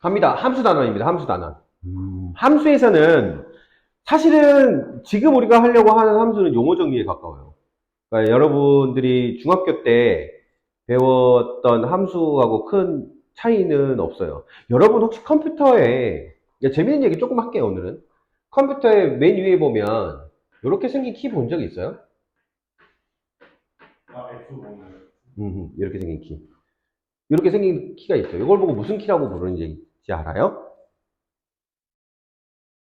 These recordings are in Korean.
갑니다. 함수 단원입니다. 함수 단원. 함수에서는 사실은 지금 우리가 하려고 하는 함수는 용어 정리에 가까워요. 그러니까 여러분들이 중학교 때 배웠던 함수하고 큰 차이는 없어요. 여러분 혹시 컴퓨터에 재밌는 얘기 조금 할게요, 오늘은. 컴퓨터의 맨 위에 보면 이렇게 생긴 키 본 적 있어요? 아, F 보면. 이렇게 생긴 키. 이렇게 생긴 키가 있어요. 이걸 보고 무슨 키라고 부르는지 알아요?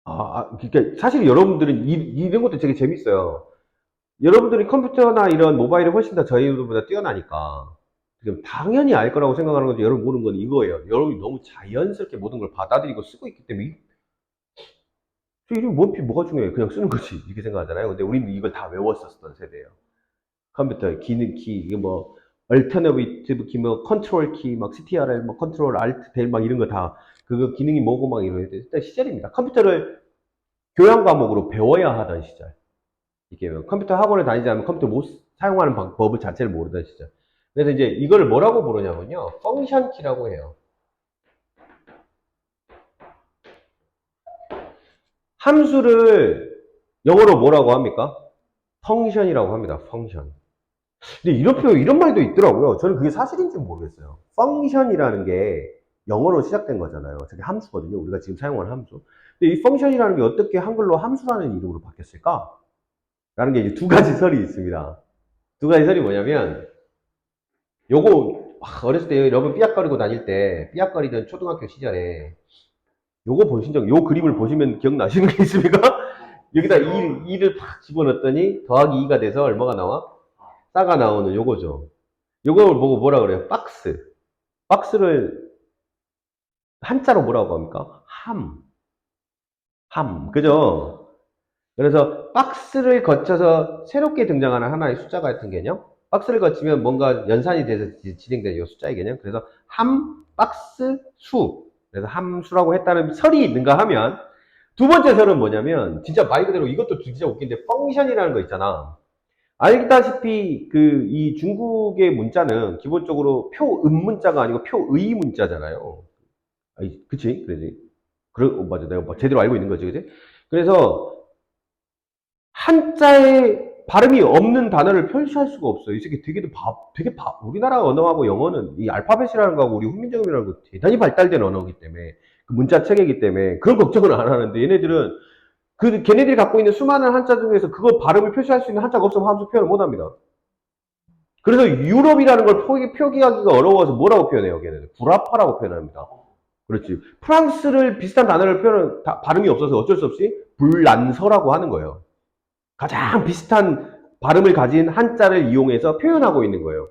그러니까 사실 여러분들은 이런 것도 되게 재밌어요. 여러분들이 컴퓨터나 이런 모바일이 훨씬 더 저희보다 뛰어나니까 지금 당연히 알 거라고 생각하는 건데 여러분 모르는 건 이거예요. 여러분이 너무 자연스럽게 모든 걸 받아들이고 쓰고 있기 때문에 저 이름이 뭐가 중요해? 그냥 쓰는 거지 이렇게 생각하잖아요. 근데 우리는 이걸 다 외웠었던 세대예요. 컴퓨터 기능 키 이게 뭐 얼터너티브 키, 뭐 컨트롤 키, 막 CTRL, 뭐 컨트롤 알트 델 막 이런 거 다 그거 기능이 뭐고 막 이런 시절입니다. 컴퓨터를 교양 과목으로 배워야 하던 시절. 이게 컴퓨터 학원을 다니지 않으면 컴퓨터 못 사용하는 방법 자체를 모르던 시절. 그래서 이제 이거를 뭐라고 부르냐면요. 펑션 키라고 해요. 함수를 영어로 뭐라고 합니까? 펑션이라고 합니다. 펑션. 근데 이런 말도 있더라고요. 저는 그게 사실인지 모르겠어요. 펑션이라는 게 영어로 시작된 거잖아요. 저게 함수거든요. 우리가 지금 사용하는 함수. 근데 이 펑션이라는 게 어떻게 한글로 함수라는 이름으로 바뀌었을까? 라는 게 이제 두 가지 설이 있습니다. 두 가지 설이 뭐냐면, 요거, 어렸을 때 여러분 삐약거리고 다닐 때, 삐약거리던 초등학교 시절에, 요거 보신 요 그림을 보시면 기억나시는 게 있습니까? 여기다 2를 팍 집어넣었더니, 더하기 2가 돼서 얼마가 나와? 싸가 나오는 요거죠. 요걸 보고 뭐라 그래요? 박스. 박스를 한자로 뭐라고 합니까? 그죠? 그래서 박스를 거쳐서 새롭게 등장하는 하나의 숫자 같은 개념? 박스를 거치면 뭔가 연산이 돼서 진행되는 이 숫자의 개념? 그래서 박스, 수. 그래서 함수라고 했다는 설이 있는가 하면 두 번째 설은 뭐냐면 진짜 말 그대로 이것도 진짜 웃긴데 펑션이라는 거 있잖아. 알다시피 이 중국의 문자는 기본적으로 표음 문자가 아니고 표의 문자잖아요. 그치? 그러지. 맞아. 내가 제대로 알고 있는 거지, 그지? 그래서 한자에 발음이 없는 단어를 표시할 수가 없어요. 이 새끼 우리나라 언어하고 영어는 이 알파벳이라는 거하고 우리 훈민정음이라는 거 대단히 발달된 언어이기 때문에 그 문자 체계이기 때문에 그런 걱정을 안 하는데 얘네들은 걔네들이 갖고 있는 수많은 한자 중에서 그거 발음을 표시할 수 있는 한자가 없으면 함수 표현을 못 합니다. 그래서 유럽이라는 걸 표기하기가 어려워서 뭐라고 표현해요, 걔네들? 불아파라고 표현합니다. 그렇지. 프랑스를 비슷한 단어를 발음이 없어서 어쩔 수 없이 불란서라고 하는 거예요. 가장 비슷한 발음을 가진 한자를 이용해서 표현하고 있는 거예요.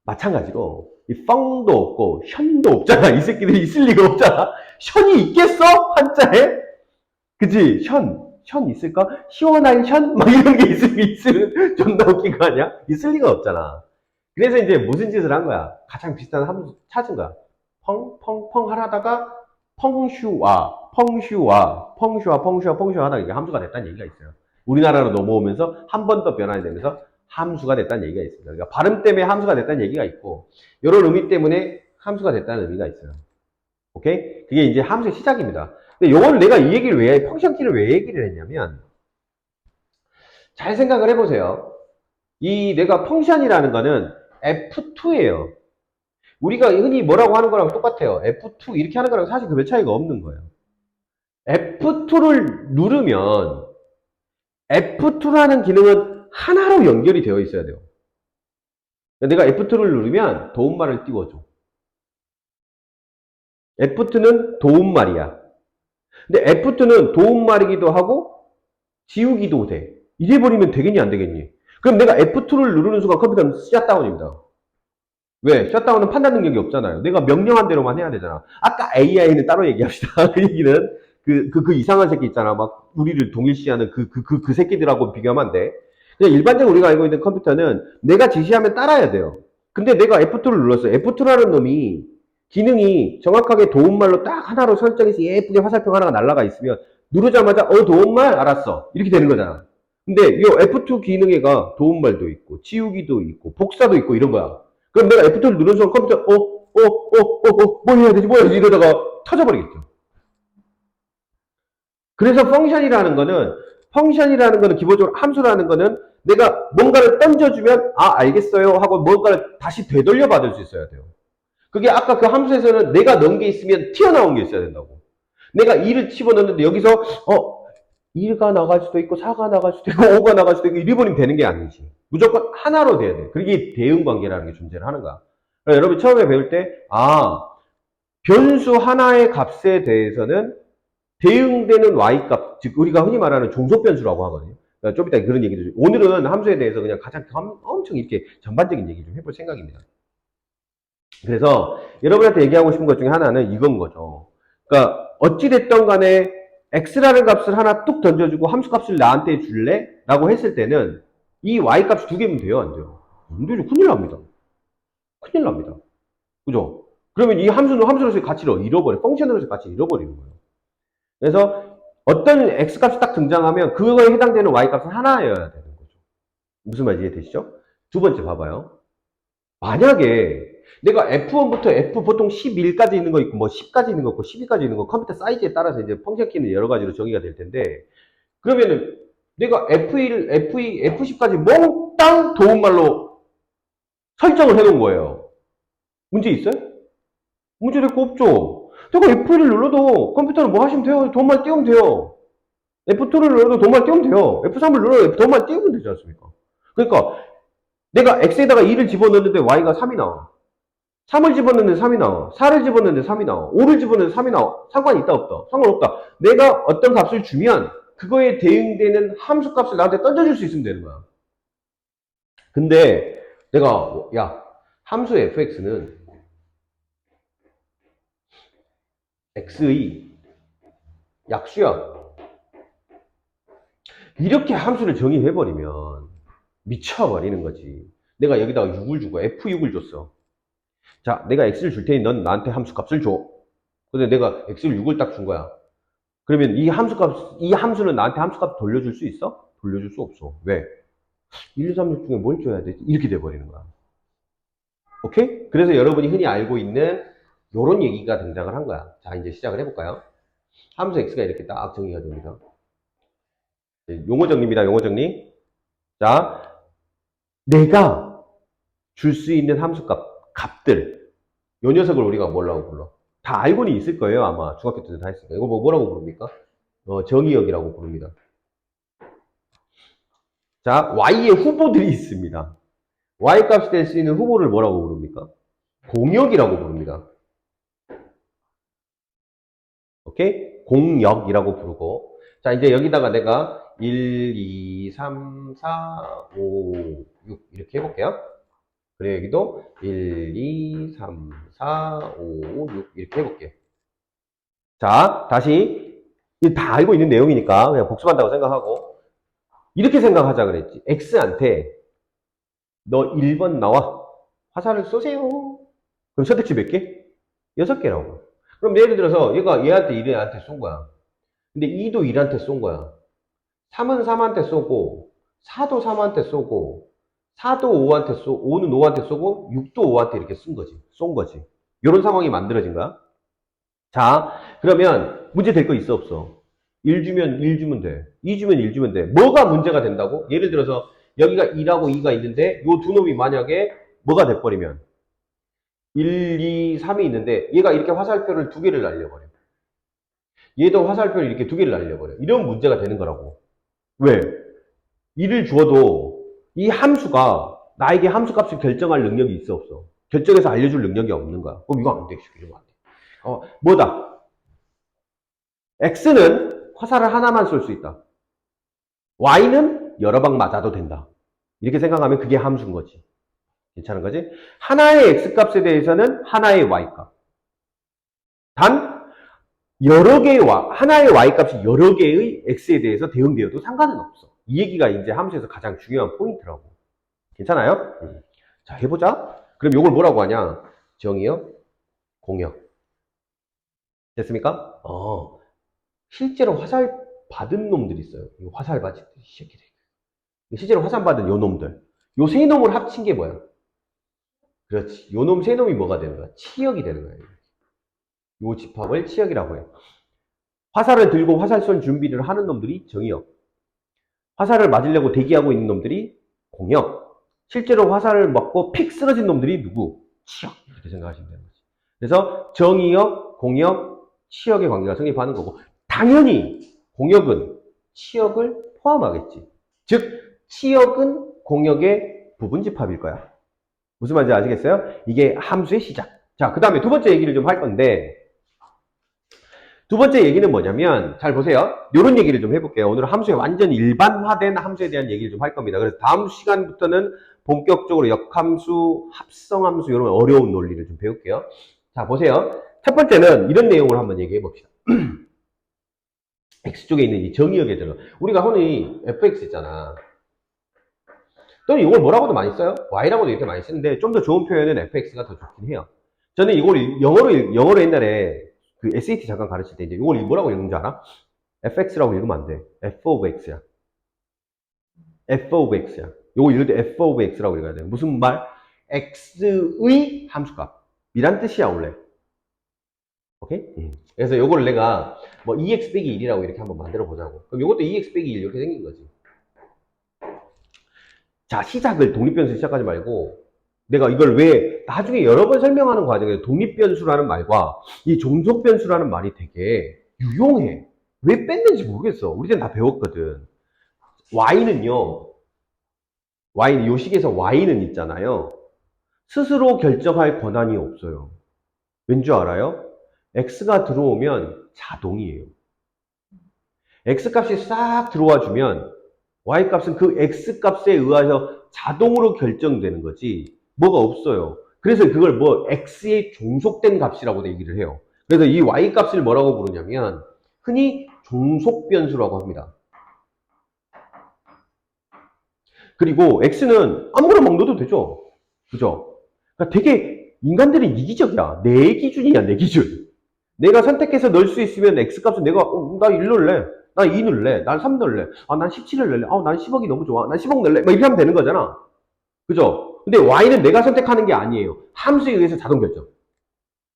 마찬가지로 이 펑도 없고 션도 없잖아. 이 새끼들이 있을 리가 없잖아. 션이 있겠어? 한자에? 그치? 션 있을까? 시원한 션? 막 이런 게 있으면 존나 웃긴 거 아니야? 있을 리가 없잖아. 그래서 이제 무슨 짓을 한 거야? 가장 비슷한 함수 찾은 거야. 펑 하다가 펑슈와 하다가 이게 함수가 됐다는 얘기가 있어요. 우리나라로 넘어오면서 한 번 더 변환이 되면서 함수가 됐다는 얘기가 있습니다. 그러니까 발음 때문에 함수가 됐다는 얘기가 있고, 이런 의미 때문에 함수가 됐다는 의미가 있어요. 오케이? 그게 이제 함수의 시작입니다. 근데 요거는 내가 이 얘기를 펑션 키를 왜 얘기를 했냐면, 잘 생각을 해보세요. 내가 펑션이라는 거는 F2예요. 우리가 흔히 뭐라고 하는 거랑 똑같아요. F2 이렇게 하는 거랑 사실 그 몇 차이가 없는 거예요. F2를 누르면 F2라는 기능은 하나로 연결이 되어 있어야 돼요. 내가 F2를 누르면 도움말을 띄워줘. F2는 도움말이야. 근데 F2는 도움말이기도 하고 지우기도 돼. 이래 버리면 되겠니 안 되겠니? 그럼 내가 F2를 누르는 순간 컴퓨터는 셧다운입니다. 왜? 셧다운은 판단 능력이 없잖아요. 내가 명령한 대로만 해야 되잖아. 아까 AI는 따로 얘기합시다. 그 얘기는 그 이상한 새끼 있잖아. 막 우리를 동일시하는 그 새끼들하고 비교하면 안 돼. 그냥 일반적으로 우리가 알고 있는 컴퓨터는 내가 지시하면 따라야 돼요. 근데 내가 F2를 눌렀어요. F2라는 놈이 기능이 정확하게 도움말로 딱 하나로 설정해서 예쁘게 화살표 하나가 날라가 있으면 누르자마자 도움말 알았어. 이렇게 되는 거잖아. 근데 이 F2 기능에가 도움말도 있고 지우기도 있고 복사도 있고 이런 거야. 그럼 내가 F2를 누른 순간 컴퓨터 뭘 해야 되지, 뭐 해야 되지, 이러다가 터져버리겠죠. 그래서 펑션이라는 거는 기본적으로 함수라는 거는 내가 뭔가를 던져주면, 알겠어요 하고 뭔가를 다시 되돌려 받을 수 있어야 돼요. 그게 아까 그 함수에서는 내가 넣은 게 있으면 튀어나온 게 있어야 된다고. 내가 2를 집어넣는데 여기서 1가 나갈 수도 있고 4가 나갈 수도 있고 5가 나갈 수도 있고 이래 버리면 되는 게 아니지. 무조건 하나로 돼야 돼. 그게 대응관계라는 게 존재를 하는 거야. 그러니까 여러분 처음에 배울 때 변수 하나의 값에 대해서는 대응되는 y값, 즉 우리가 흔히 말하는 종속변수라고 하거든요. 그러니까 좀 이따 그런 얘기도 좀. 오늘은 함수에 대해서 그냥 가장 엄청 이렇게 전반적인 얘기 좀 해볼 생각입니다. 그래서 여러분한테 얘기하고 싶은 것 중에 하나는 이건 거죠. 그러니까 어찌됐든 간에 x라는 값을 하나 뚝 던져주고 함수 값을 나한테 줄래? 라고 했을 때는 이 y값이 두 개면 돼요, 안 돼요? 안 되죠. 큰일 납니다. 큰일 납니다. 그죠? 그러면 이 함수는 함수로서의 가치를 잃어버려. 펑션으로서의 가치를 잃어버리는 거예요. 그래서 어떤 x값이 딱 등장하면 그거에 해당되는 y값은 하나여야 되는 거죠. 무슨 말인지 이해되시죠? 두 번째 봐봐요. 만약에 내가 F1부터 F 보통 11까지 있는 거 있고 뭐 10까지 있는 거 있고 12까지 있는 거 컴퓨터 사이즈에 따라서 이제 펑션 키는 여러 가지로 정의가 될 텐데 그러면은 내가 F1, F2, F10까지 몽땅 도움말로 설정을 해놓은 거예요. 문제 있어요? 문제 될 거 없죠. 내가 F1을 눌러도 컴퓨터는 뭐 하시면 돼요? 도움말 띄우면 돼요. F2를 눌러도 도움말 띄우면 돼요. F3을 눌러도 도움말 띄우면 되지 않습니까? 그러니까 내가 X에다가 2를 집어넣는데 Y가 3이 나와. 3을 집어넣는데 3이 나와. 4를 집어넣는데 3이 나와. 5를 집어넣는데 3이 나와. 상관이 있다 없다? 상관없다. 내가 어떤 값을 주면 그거에 대응되는 함수 값을 나한테 던져줄 수 있으면 되는 거야. 근데 내가 함수 fx는 x의 약수야. 이렇게 함수를 정의해버리면 미쳐버리는 거지. 내가 여기다가 6을 주고 f6을 줬어. 자, 내가 x를 줄 테니 넌 나한테 함수 값을 줘. 근데 내가 x를 6을 딱 준 거야. 그러면 이 함수는 나한테 함수 값 돌려줄 수 있어? 돌려줄 수 없어. 왜? 1, 2, 3, 6 중에 뭘 줘야 되지? 이렇게 돼버리는 거야. 오케이? 그래서 여러분이 흔히 알고 있는 요런 얘기가 등장을 한 거야. 자, 이제 시작을 해볼까요? 함수 x가 이렇게 딱 정의가 됩니다. 용어 정리입니다. 용어 정리. 자, 내가 줄 수 있는 함수 값들. 요 녀석을 우리가 뭐라고 불러? 다 알고는 있을 거예요. 아마 중학교 때도 다 했으니까. 이거 뭐라고 부릅니까? 정의역이라고 부릅니다. 자, y의 후보들이 있습니다. y값이 될 수 있는 후보를 뭐라고 부릅니까? 공역이라고 부릅니다. 오케이? 공역이라고 부르고. 자, 이제 여기다가 내가 1, 2, 3, 4, 5, 6 이렇게 해볼게요. 그래, 여기도 1, 2, 3, 4, 5, 6 이렇게 해볼게요. 자, 다시. 이거 다 알고 있는 내용이니까 그냥 복습한다고 생각하고. 이렇게 생각하자 그랬지. X한테 너 1번 나와. 화살을 쏘세요. 그럼 선택지 몇 개? 6개라고. 그럼 예를 들어서 얘가 얘한테 1한테 쏜 거야. 근데 2도 1한테 쏜 거야. 3은 3한테 쏘고 4도 3한테 쏘고 4도 5한테 쏘고 5는 5한테 쏘고 6도 5한테 이렇게 쏜 거지. 이런 상황이 만들어진 거야. 자, 그러면 문제 될 거 있어 없어? 1 주면 1 주면 돼. 2 주면 1 주면 돼. 뭐가 문제가 된다고? 예를 들어서 여기가 1하고 2가 있는데 요 두 놈이 만약에 뭐가 돼버리면 1, 2, 3이 있는데 얘가 이렇게 화살표를 두 개를 날려버려. 얘도 화살표를 이렇게 두 개를 날려버려. 이런 문제가 되는 거라고. 왜? 1을 주어도 이 함수가 나에게 함수값을 결정할 능력이 있어 없어? 결정해서 알려줄 능력이 없는 거야. 그럼 이거 안 돼. 이러면 안 돼. 뭐다? X는 화살을 하나만 쏠 수 있다. Y는 여러 방 맞아도 된다. 이렇게 생각하면 그게 함수인 거지. 괜찮은 거지? 하나의 X값에 대해서는 하나의 Y값. 단 하나의 Y값이 여러 개의 X에 대해서 대응되어도 상관은 없어. 이 얘기가 이제 함수에서 가장 중요한 포인트라고. 괜찮아요? 자, 해보자. 그럼 이걸 뭐라고 하냐? 정의역, 공역. 됐습니까? 실제로 화살 받은 놈들이 있어요. 화살 받은 새끼들. 실제로 화살 받은 요 놈들. 요 세 놈을 합친 게 뭐야? 그렇지. 요 놈 세 놈이 뭐가 되는 거야? 치역이 되는 거야. 요 집합을 치역이라고 해. 화살을 들고 화살쏜 준비를 하는 놈들이 정의역. 화살을 맞으려고 대기하고 있는 놈들이 공역. 실제로 화살을 맞고 픽 쓰러진 놈들이 누구? 치역. 이렇게 생각하시면 되는 거지. 그래서 정의역, 공역, 치역의 관계가 성립하는 거고, 당연히 공역은 치역을 포함하겠지. 즉, 치역은 공역의 부분집합일 거야. 무슨 말인지 아시겠어요? 이게 함수의 시작. 자, 그 다음에 두 번째 얘기를 좀 할 건데, 두 번째 얘기는 뭐냐면, 잘 보세요. 이런 얘기를 좀 해볼게요. 오늘 함수의 완전 일반화된 함수에 대한 얘기를 좀 할 겁니다. 그래서 다음 시간부터는 본격적으로 역함수, 합성함수, 이런 어려운 논리를 좀 배울게요. 자, 보세요. 첫 번째는 이런 내용을 한번 얘기해 봅시다. X쪽에 있는 이 정의역에 들어. 우리가 흔히 fx 있잖아. 또는 이걸 뭐라고도 많이 써요? y라고도 이렇게 많이 쓰는데, 좀 더 좋은 표현은 fx가 더 좋긴 해요. 저는 이걸 영어로 옛날에 그 SAT 잠깐 가르칠 때 이제 이걸 뭐라고 읽는 줄 알아? fx라고 읽으면 안 돼. f of x야. f of x야. 이거 읽을 때 f of x라고 읽어야 돼. 무슨 말? x의 함수값. 이란 뜻이야, 원래. 오케이? 그래서 요거를 내가 뭐 2x 빼기 1이라고 이렇게 한번 만들어 보자고. 그럼 요것도 2x 빼기 1 이렇게 생긴 거지. 자, 시작을 독립변수 시작하지 말고 내가 이걸 왜 나중에 여러 번 설명하는 과정에서 독립변수라는 말과 이 종속변수라는 말이 되게 유용해. 왜 뺐는지 모르겠어. 우리 때는 다 배웠거든. y는요. y는 요 식에서 y는 있잖아요. 스스로 결정할 권한이 없어요. 왠지 알아요? x가 들어오면 자동이에요. x값이 싹 들어와 주면 y값은 그 x값에 의해서 자동으로 결정되는 거지 뭐가 없어요. 그래서 그걸 뭐 x의 종속된 값이라고 얘기를 해요. 그래서 이 y값을 뭐라고 부르냐면 흔히 종속변수라고 합니다. 그리고 x는 아무거나 막 넣어도 되죠. 그죠? 그러니까 되게 인간들은 이기적이야. 내 기준이야, 내 기준. 내가 선택해서 넣을 수 있으면 x값은 내가 나 1 넣을래. 나 2 넣을래. 난 3 넣을래. 아, 난 17을 넣을래. 아, 난 10억이 너무 좋아. 난 10억 넣을래. 막 이렇게 하면 되는 거잖아. 그죠? 근데 y는 내가 선택하는 게 아니에요. 함수에 의해서 자동 결정.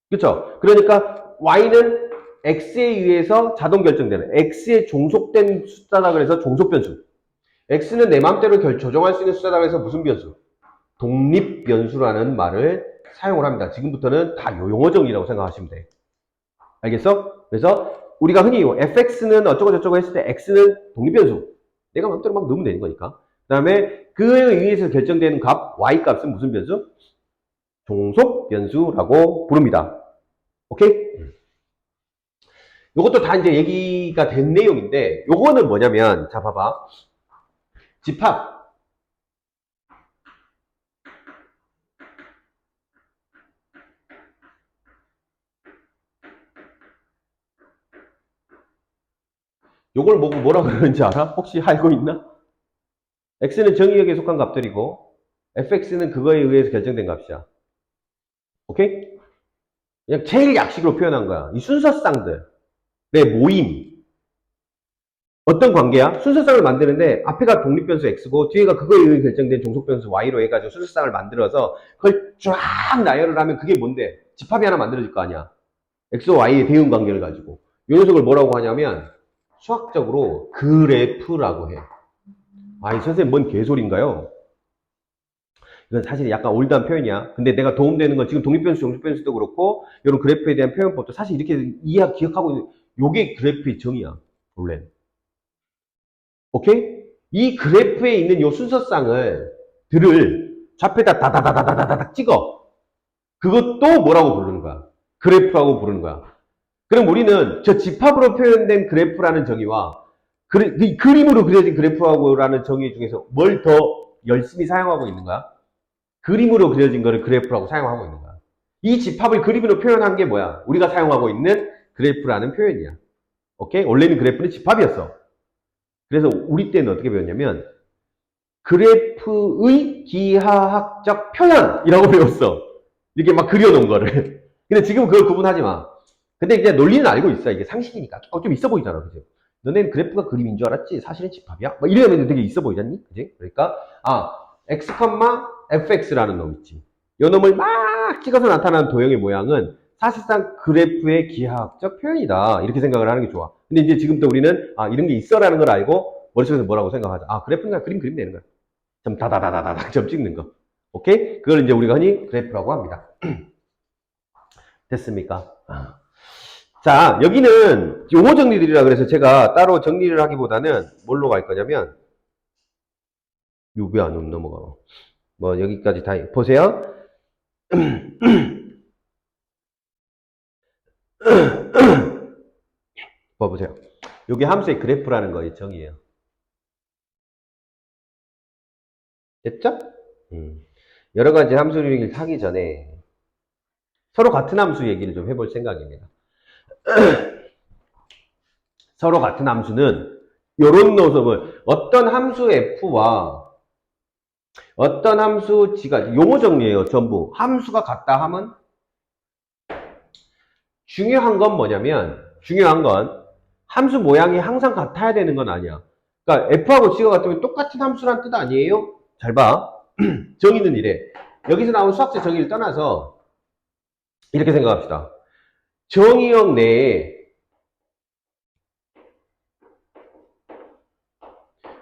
그쵸? 그러니까 y는 x에 의해서 자동 결정되는 x에 종속된 숫자다 그래서 종속변수. x는 내 마음대로 조정할 수 있는 숫자다 그래서 무슨 변수? 독립변수라는 말을 사용을 합니다. 지금부터는 다 용어 정리라고 생각하시면 돼. 알겠어? 그래서 우리가 흔히 fx는 어쩌고 저쩌고 했을 때 x는 독립변수. 내가 마음대로 막 넣으면 되는 거니까. 그 다음에 그에 의해서 결정되는 값, y값은 무슨 변수? 종속변수라고 부릅니다. 오케이? 요것도 다 이제 얘기가 된 내용인데 요거는 뭐냐면 자 봐봐. 집합. 요걸 보고 뭐라고 그러는지 알아? 혹시 알고 있나? x는 정의역에 속한 값들이고 fx는 그거에 의해서 결정된 값이야. 오케이? 그냥 제일 약식으로 표현한 거야. 이 순서쌍들의 모임. 어떤 관계야? 순서쌍을 만드는데 앞에가 독립변수 x고 뒤에가 그거에 의해 결정된 종속변수 y로 해가지고 순서쌍을 만들어서 그걸 쫙 나열을 하면 그게 뭔데? 집합이 하나 만들어질 거 아니야. x와 y의 대응 관계를 가지고. 이 녀석을 뭐라고 하냐면 수학적으로 그래프라고 해. 아, 이 선생님 뭔 개소리인가요? 이건 사실 약간 올드한 표현이야. 근데 내가 도움되는 건 지금 독립변수, 종속변수도 그렇고 이런 그래프에 대한 표현법도 사실 이렇게 기억하고 있는 요게 그래프의 정의야. 원래. 오케이? 이 그래프에 있는 요 순서쌍을 좌표에다 다다다다다다닥 찍어. 그것도 뭐라고 부르는 거야? 그래프라고 부르는 거야. 그럼 우리는 저 집합으로 표현된 그래프라는 정의와 그림으로 그려진 그래프라는 정의 중에서 뭘 더 열심히 사용하고 있는 거야? 그림으로 그려진 거를 그래프라고 사용하고 있는 거야. 이 집합을 그림으로 표현한 게 뭐야? 우리가 사용하고 있는 그래프라는 표현이야. 오케이? 원래는 그래프는 집합이었어. 그래서 우리 때는 어떻게 배웠냐면 그래프의 기하학적 표현이라고 배웠어. 이렇게 막 그려놓은 거를. 근데 지금 그걸 구분하지 마. 근데 이제 논리는 알고 있어. 이게 상식이니까. 좀 있어 보이잖아. 그지? 너네는 그래프가 그림인 줄 알았지? 사실은 집합이야? 막 이러면 되게 있어 보이잖니? 그지? 그러니까, x, fx라는 놈 있지. 요 놈을 막 찍어서 나타나는 도형의 모양은 사실상 그래프의 기하학적 표현이다. 이렇게 생각을 하는 게 좋아. 근데 이제 지금부터 우리는 이런 게 있어라는 걸 알고 머릿속에서 뭐라고 생각하자. 그래프는 그냥 그림 되는 거야. 점 다다다다다 점 찍는 거. 오케이? 그걸 이제 우리가 흔히 그래프라고 합니다. 됐습니까? 자, 여기는 용어 정리들이라 그래서 제가 따로 정리를 하기보다는 뭘로 갈 거냐면 왜 안 넘어가? 뭐 여기까지 다 보세요. 봐보세요. 여기 함수의 그래프라는 거의 정의예요. 됐죠? 여러 가지 함수 얘기를 하기 전에 서로 같은 함수 얘기를 좀 해볼 생각입니다. 서로 같은 함수는 이런 놈을 어떤 함수 f와 어떤 함수 g가 용어 정리예요. 전부. 함수가 같다 하면 중요한 건 뭐냐면 중요한 건 함수 모양이 항상 같아야 되는 건 아니야. 그러니까 f하고 g가 같으면 똑같은 함수란 뜻 아니에요? 잘 봐. 정의는 이래. 여기서 나온 수학적 정의를 떠나서 이렇게 생각합시다. 정의역 내에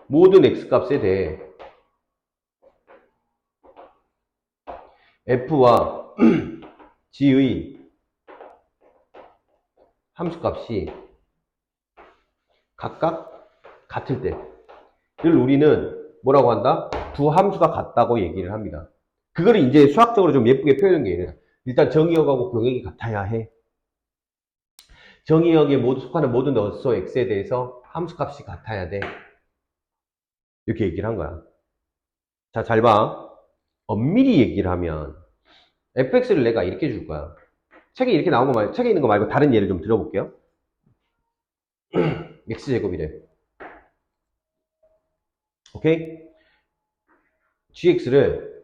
모든 x값에 대해 f와 g의 함수값이 각각 같을 때를 우리는 뭐라고 한다? 두 함수가 같다고 얘기를 합니다. 그걸 이제 수학적으로 좀 예쁘게 표현한 게 이래요. 일단 정의역하고 공역이 같아야 해. 정의역에 속하는 모든 어소 x에 대해서 함수값이 같아야 돼. 이렇게 얘기를 한 거야. 자, 잘 봐. 엄밀히 얘기를 하면 fx를 내가 이렇게 줄 거야. 책에 이렇게 나온 거 말고, 책에 있는 거 말고 다른 예를 좀 들어볼게요. x제곱이래. 오케이? gx를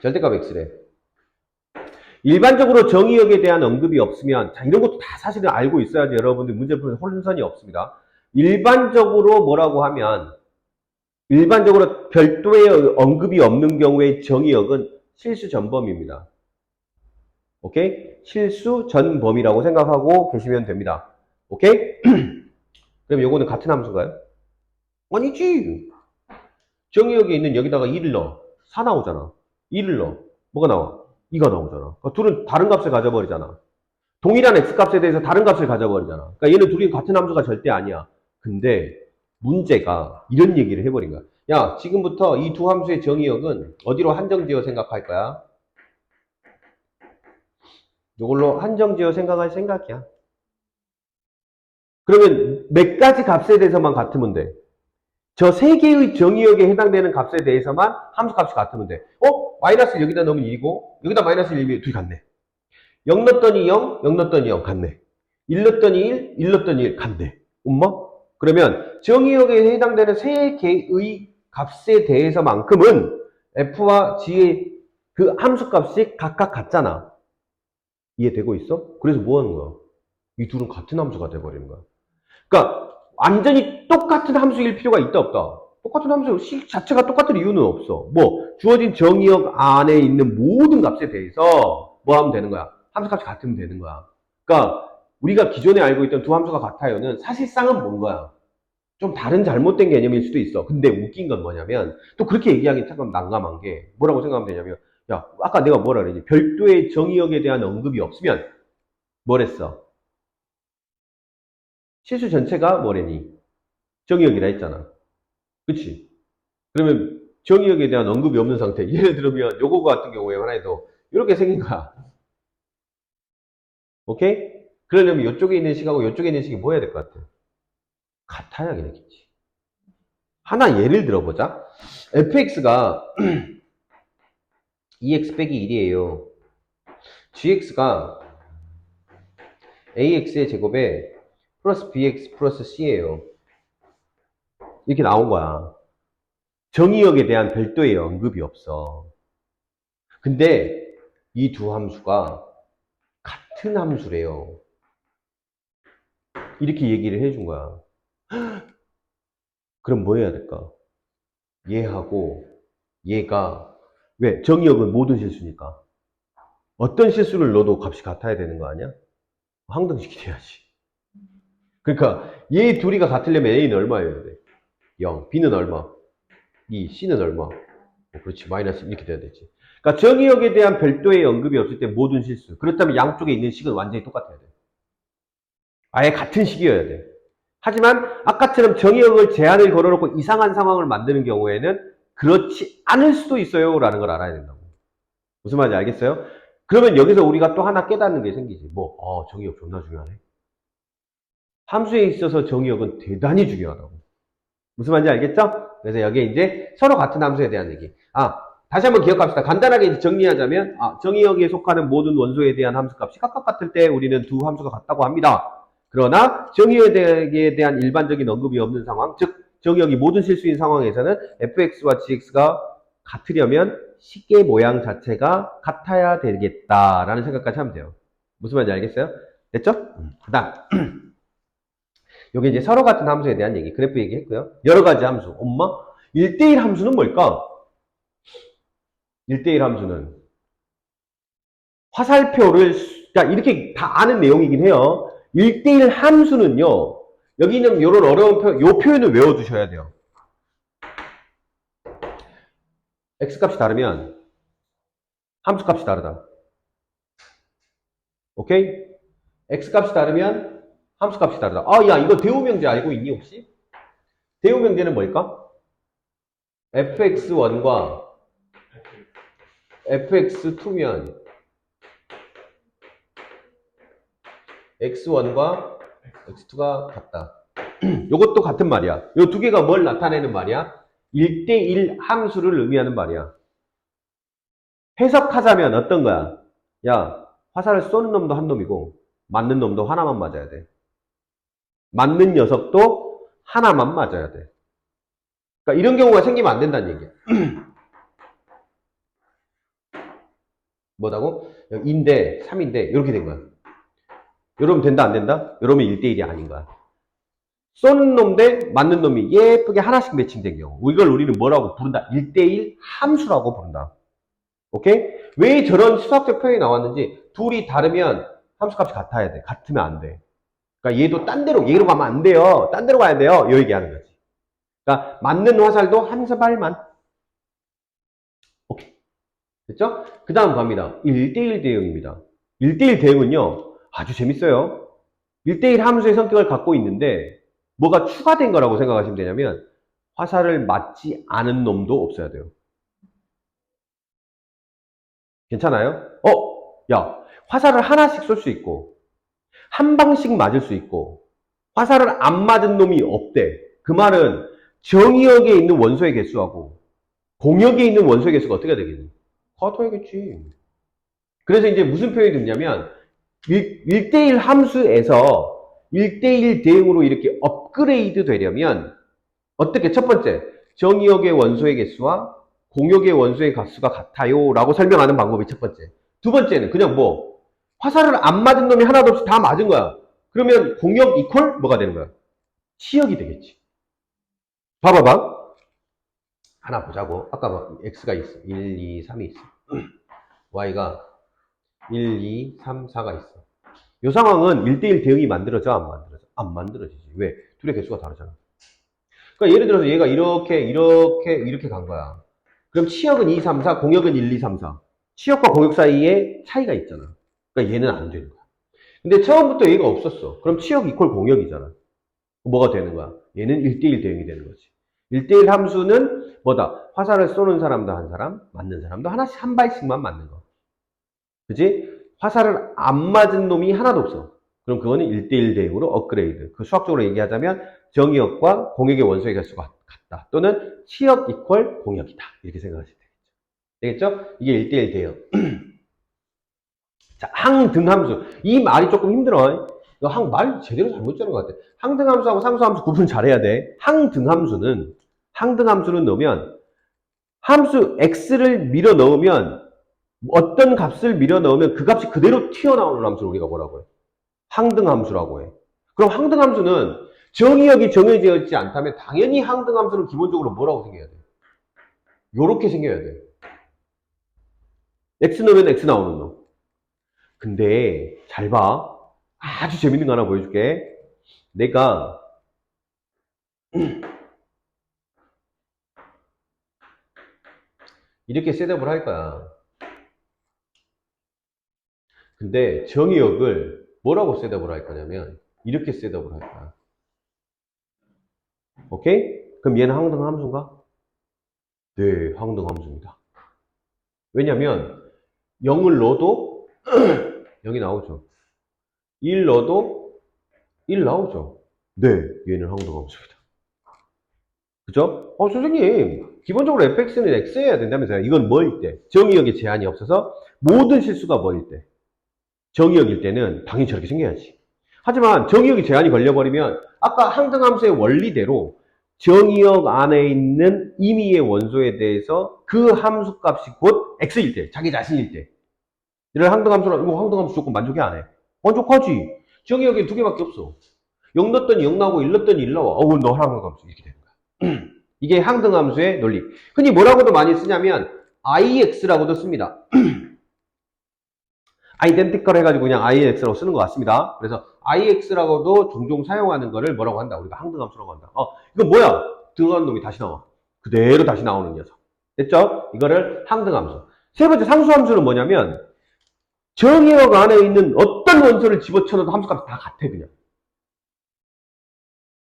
절대값 x래. 일반적으로 정의역에 대한 언급이 없으면, 자, 이런 것도 다 사실은 알고 있어야지 여러분들 문제 푸는 혼선이 없습니다. 일반적으로 뭐라고 하면, 일반적으로 별도의 언급이 없는 경우의 정의역은 실수 전범입니다. 오케이? 실수 전범이라고 생각하고 계시면 됩니다. 오케이? 그럼 요거는 같은 함수인가요? 아니지. 정의역에 있는 여기다가 2를 넣어. 4 나오잖아. 2를 넣어. 뭐가 나와? 2가 나오잖아. 그러니까 둘은 다른 값을 가져버리잖아. 동일한 x값에 대해서 다른 값을 가져버리잖아. 그러니까 얘는 둘이 같은 함수가 절대 아니야. 근데 문제가 이런 얘기를 해버린 거야. 야, 지금부터 이 두 함수의 정의역은 어디로 한정지어 생각할 거야? 이걸로 한정지어 생각할 생각이야. 그러면 몇 가지 값에 대해서만 같으면 돼. 저 세 개의 정의역에 해당되는 값에 대해서만 함수값이 같으면 돼. 마이너스 여기다 넣으면 2고 여기다 마이너스 1이면 둘이 같네. 0 넣었더니 0, 0 넣었더니 0 같네. 1 넣었더니 1, 1 넣었더니 1 같네. 엄마? 그러면 정의역에 해당되는 세 개의 값에 대해서만큼은 f와 g의 그 함수값이 각각 같잖아. 이해되고 있어? 그래서 뭐 하는 거야? 이 둘은 같은 함수가 돼버리는 거야. 그러니까 완전히 똑같은 함수일 필요가 있다 없다. 똑같은 함수 식 자체가 똑같은 이유는 없어. 뭐 주어진 정의역 안에 있는 모든 값에 대해서 뭐 하면 되는 거야? 함수값이 같으면 되는 거야. 그러니까 우리가 기존에 알고 있던 두 함수가 같아요는 사실상은 뭔 거야? 좀 다른 잘못된 개념일 수도 있어. 근데 웃긴 건 뭐냐면 또 그렇게 얘기하기 잠깐 난감한 게 뭐라고 생각하면 되냐면 야 아까 내가 뭐라 그랬지? 별도의 정의역에 대한 언급이 없으면 뭘 했어? 실수 전체가 뭐래니? 정의역이라 했잖아. 그치? 그러면 정의역에 대한 언급이 없는 상태. 예를 들면 요거 같은 경우에 하나에도 이렇게 생긴 거야. 오케이? 그러려면 이쪽에 있는 식하고 이쪽에 있는 식이 뭐 해야 될 것 같아? 같아야 되겠지. 하나 예를 들어보자. fx가 2x 빼기 1이에요. gx가 ax의 제곱에 플러스 bx 플러스 c예요. 이렇게 나온 거야. 정의역에 대한 별도의 언급이 없어. 근데 이 두 함수가 같은 함수래요. 이렇게 얘기를 해준 거야. 그럼 뭐 해야 될까? 얘하고 얘가 왜? 정의역은 모든 실수니까. 어떤 실수를 넣어도 값이 같아야 되는 거 아니야? 항등식이 돼야지. 그러니까 얘 둘이가 같으려면 A는 얼마여야 돼? 0. B는 얼마? 2. C는 얼마? 그렇지. 마이너스 이렇게 돼야 되지. 그러니까 정의역에 대한 별도의 언급이 없을 때 모든 실수. 그렇다면 양쪽에 있는 식은 완전히 똑같아야 돼. 아예 같은 식이어야 돼. 하지만 아까처럼 정의역을 제한을 걸어놓고 이상한 상황을 만드는 경우에는 그렇지 않을 수도 있어요 라는 걸 알아야 된다고. 무슨 말인지 알겠어요? 그러면 여기서 우리가 또 하나 깨닫는 게 생기지. 정의역 존나 중요하네. 함수에 있어서 정의역은 대단히 중요하다고. 무슨 말인지 알겠죠? 그래서 여기에 이제 서로 같은 함수에 대한 얘기. 다시 한번 기억합시다. 간단하게 정리하자면, 정의역에 속하는 모든 원소에 대한 함수값이 각각 같을 때 우리는 두 함수가 같다고 합니다. 그러나 정의역에 대한 일반적인 언급이 없는 상황, 즉 정의역이 모든 실수인 상황에서는 fx와 gx가 같으려면 식의 모양 자체가 같아야 되겠다라는 생각까지 하면 돼요. 무슨 말인지 알겠어요? 됐죠? 그 다음 여기 이제 서로 같은 함수에 대한 얘기, 그래프 얘기했고요. 여러 가지 함수. 엄마? 1대1 함수는 뭘까? 1대1 함수는 화살표를 이렇게 다 아는 내용이긴 해요. 1대1 함수는요. 여기 있는 이런 어려운 표현, 이 표현을 외워두셔야 돼요. x값이 다르면 함수값이 다르다. 오케이? x값이 다르면 함수값이 다르다. 야, 이거 대우명제 알고 있니 혹시? 대우명제는 뭘까? fx1과 fx2면 x1과 x2가 같다. 이것도 같은 말이야. 이 두 개가 뭘 나타내는 말이야? 1대1 함수를 의미하는 말이야. 해석하자면 어떤 거야? 야, 화살을 쏘는 놈도 한 놈이고 맞는 놈도 하나만 맞아야 돼. 맞는 녀석도 하나만 맞아야 돼. 그러니까 이런 경우가 생기면 안 된다는 얘기야. 뭐라고? 2인데 3인데 이렇게 된 거야. 이러면 된다 안 된다? 이러면 1대1이 아닌 거야. 쏘는 놈 대 맞는 놈이 예쁘게 하나씩 매칭된 경우, 이걸 우리는 뭐라고 부른다? 1대1 함수라고 부른다. 오케이? 왜 저런 수학적 표현이 나왔는지, 둘이 다르면 함수값이 같아야 돼. 같으면 안 돼. 그러니까 얘도 딴 데로, 얘로 가면 안 돼요. 딴 데로 가야 돼요. 이 얘기하는 거지. 그러니까 맞는 화살도 한 발만. 오케이. 됐죠? 그 다음 갑니다. 1대1 대응입니다. 1대1 대응은요, 아주 재밌어요. 1대1 함수의 성격을 갖고 있는데, 뭐가 추가된 거라고 생각하시면 되냐면, 화살을 맞지 않은 놈도 없어야 돼요. 괜찮아요? 야, 화살을 하나씩 쏠 수 있고, 한 방씩 맞을 수 있고, 화살을 안 맞은 놈이 없대. 그 말은 정의역에 있는 원소의 개수하고 공역에 있는 원소의 개수가 어떻게 되겠니? 같아야겠지. 그래서 이제 무슨 표현이 듣냐면 1대1 함수에서 1대1 대응으로 이렇게 업그레이드 되려면 어떻게? 첫 번째, 정의역의 원소의 개수와 공역의 원소의 개수가 같아요 라고 설명하는 방법이 첫 번째. 두 번째는 그냥 화살을 안 맞은 놈이 하나도 없이 다 맞은 거야. 그러면 공역 이퀄 뭐가 되는 거야? 치역이 되겠지. 봐봐봐. 하나 보자고. 아까 x가 있어. 1, 2, 3이 있어. y가 1, 2, 3, 4가 있어. 이 상황은 1대1 대응이 만들어져? 안 만들어져? 안 만들어지지. 왜? 둘의 개수가 다르잖아. 그러니까 예를 들어서 얘가 이렇게 간 거야. 그럼 치역은 2, 3, 4, 공역은 1, 2, 3, 4. 치역과 공역 사이에 차이가 있잖아. 그러니까 얘는 안 되는 거야. 근데 처음부터 얘가 없었어. 그럼 치역 이퀄 공역이잖아. 뭐가 되는 거야? 얘는 1대1 대응이 되는 거지. 1대1 함수는 뭐다? 화살을 쏘는 사람도 한 사람, 맞는 사람도 하나씩 한 발씩만 맞는 거. 그지? 화살을 안 맞은 놈이 하나도 없어. 그럼 그거는 1대1 대응으로 업그레이드. 그 수학적으로 얘기하자면 정의역과 공역의 원소의 개수가 같다. 또는 치역 이퀄 공역이다. 이렇게 생각하시면 되겠죠? 되겠죠? 이게 1대1 대응. 자, 항등함수. 이 말이 조금 힘들어. 말 제대로 잘못 짜는 것 같아. 항등함수하고 상수함수 구분 잘해야 돼. 항등함수는 넣으면 함수 x를 밀어 넣으면 어떤 값을 밀어 넣으면 그 값이 그대로 튀어나오는 함수를 우리가 뭐라고 해? 항등함수라고 해. 그럼 항등함수는 정의역이 정해져 있지 않다면 당연히 항등함수는 기본적으로 뭐라고 생겨야 돼? 요렇게 생겨야 돼. x 넣으면 x 나오는 놈. 근데 잘 봐. 아주 재밌는 거 하나 보여줄게. 내가 이렇게 셋업을 할 거야. 근데 정의역을 뭐라고 셋업을 할 거냐면 이렇게 셋업을 할 거야. 오케이? 그럼 얘는 항등 함수인가? 네, 항등 함수입니다. 왜냐면 0을 넣어도 0이 나오죠. 1 넣어도 1 나오죠. 네, 얘는 항등 함수입니다. 그죠? 선생님, 기본적으로 fx는 x여야 된다면서요. 이건 뭐일 때? 정의역에 제한이 없어서 모든 실수가 뭐일 때? 정의역일 때는 당연히 저렇게 생겨야지. 하지만 정의역에 제한이 걸려버리면 아까 항등함수의 원리대로 정의역 안에 있는 임의의 원소에 대해서 그 함수값이 곧 x일 때, 자기 자신일 때. 이를 항등함수라, 이거 항등함수 조건 만족해 안 해? 만족하지. 정의역에 두 개밖에 없어. 0 넣었더니 0 나오고 1 넣었더니 1 나와. 너 항등함수 이렇게 되는 거야. 이게 항등함수의 논리. 흔히 뭐라고도 많이 쓰냐면 IX라고도 씁니다. 아이덴티컬 해가지고 그냥 IX라고 쓰는 것 같습니다. 그래서 IX라고도 종종 사용하는 거를 뭐라고 한다? 우리가 항등함수라고 한다. 이건 뭐야? 들어간 놈이 다시 나와. 그대로 다시 나오는 녀석. 됐죠? 이거를 항등함수. 세 번째 상수함수는 뭐냐면 정의역 안에 있는 어떤 원소를 집어쳐넣어도 함수값이 다 같아 그냥.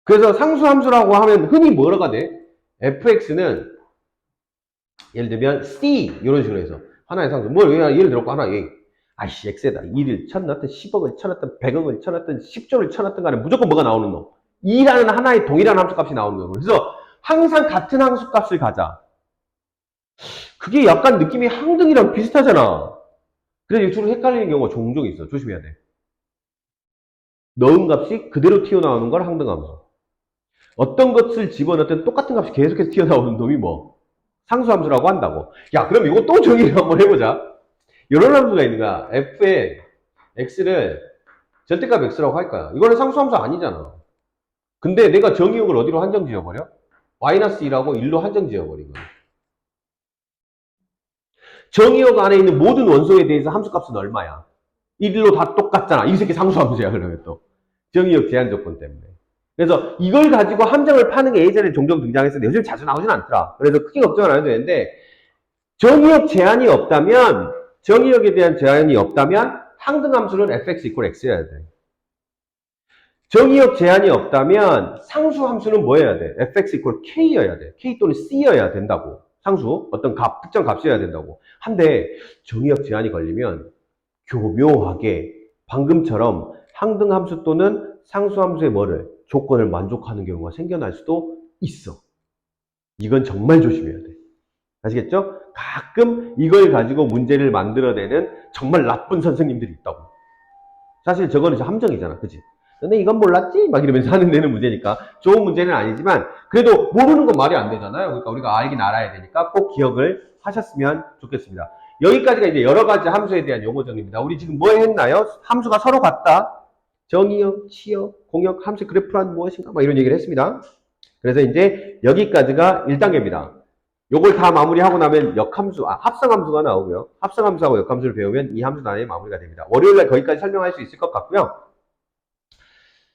그래서 상수함수라고 하면 흔히 뭐라고 돼? fx는 예를 들면 c 이런 식으로 해서 하나의 상수. 예를 들어 하나 A. 아이씨 x에다 1을 쳐넣든 10억을 쳐넣든 100억을 쳐넣든 10조를 쳐넣든 간에 무조건 뭐가 나오는 놈. 2라는 하나의 동일한 함수값이 나오는 거예요. 그래서 항상 같은 함수값을 가자. 그게 약간 느낌이 항등이랑 비슷하잖아. 그래서 주로 헷갈리는 경우가 종종 있어. 조심해야 돼. 넣은 값이 그대로 튀어나오는 걸 항등함수. 어떤 것을 집어넣든 똑같은 값이 계속해서 튀어나오는 놈이 뭐? 상수함수라고 한다고. 야, 그럼 이거 또 정의를 한번 해보자. 이런 함수가 있는 거야. f의 x를 절대값 x라고 할 거야. 이거는 상수함수 아니잖아. 근데 내가 정의역을 어디로 한정 지어버려? 마이너스 1하고 1로 한정 지어버린 거야. 정의역 안에 있는 모든 원소에 대해서 함수값은 얼마야? 1로 다 똑같잖아. 이 새끼 상수함수야, 그러면 또. 정의역 제한 조건 때문에. 그래서 이걸 가지고 함정을 파는 게 예전에 종종 등장했었는데 요즘 자주 나오진 않더라. 그래서 크게 걱정을 안 해도 되는데 정의역 제한이 없다면 정의역에 대한 제한이 없다면 항등함수는 fx equal x여야 돼. 정의역 제한이 없다면 상수함수는 뭐 해야 돼? fx equal k여야 돼. k 또는 c여야 된다고. 상수, 어떤 값, 특정 값이어야 된다고. 한데 정의역 제한이 걸리면 교묘하게 방금처럼 항등함수 또는 상수함수의 뭐를? 조건을 만족하는 경우가 생겨날 수도 있어. 이건 정말 조심해야 돼. 아시겠죠? 가끔 이걸 가지고 문제를 만들어내는 정말 나쁜 선생님들이 있다고. 사실 저거는 이제 함정이잖아. 그치? 근데 이건 몰랐지? 막 이러면서 하는 데는 문제니까. 좋은 문제는 아니지만, 그래도 모르는 건 말이 안 되잖아요. 그러니까 우리가 알긴 알아야 되니까 꼭 기억을 하셨으면 좋겠습니다. 여기까지가 이제 여러 가지 함수에 대한 용어 정리입니다. 우리 지금 뭐 했나요? 함수가 서로 같다. 정의역, 치역, 공역, 함수의 그래프란 무엇인가? 막 이런 얘기를 했습니다. 그래서 이제 여기까지가 1단계입니다. 요걸 다 마무리하고 나면 역함수, 합성함수가 나오고요. 합성함수하고 역함수를 배우면 이 함수 단위의 마무리가 됩니다. 월요일날 거기까지 설명할 수 있을 것 같고요.